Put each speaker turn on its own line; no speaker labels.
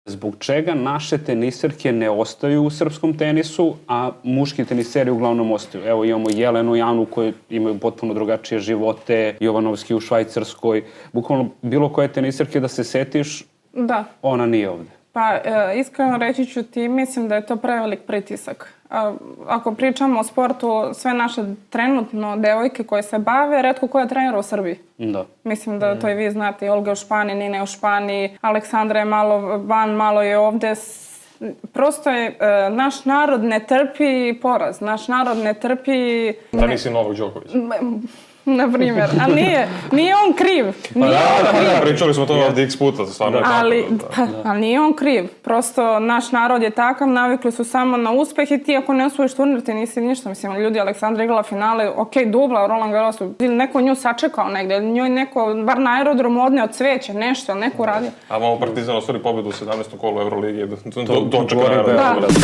Zbog čega naše teniserke ne ostaju u srpskom tenisu, a muški teniseri uglavnom ostaju? Evo imamo Jelenu i Anu koje imaju potpuno drugačije živote, Jovanovski u Švajcarskoj. Bukvalno bilo koje teniserke da se setiš, ona nije ovde.
Pa iskreno reći ću ti, mislim da je to prevelik pritisak. Ako pričamo o sportu, sve naše trenutno devojke koje se bave, retko ko je trener u Srbiji.
Da.
Mislim da to i vi znate, Olga u Španiji, Nina u Španiji, Aleksandra je malo van, malo je ovde. Prosto je, naš narod ne trpi poraz, naš narod ne trpi...
Da nisi Novak Đoković.
Na primjer, a nije on kriv.
Pričali smo to ovdje x puta, stvarno je tako.
Ali nije on kriv. Prosto naš narod je takav, navikli su samo na uspeh i ti ako ne osvojiš turnir ti nisi ništa. Mislim, ljudi, Aleksandra igrala finale, dubla, Roland Garrosu, ili neko nju sačekao negde, ili njoj neko, bar na aerodromu odneo cveće, nešto, neko radio.
A malo Partizan ostvari pobedu u 17. kolu Euroligi, dočeka na aerodromu.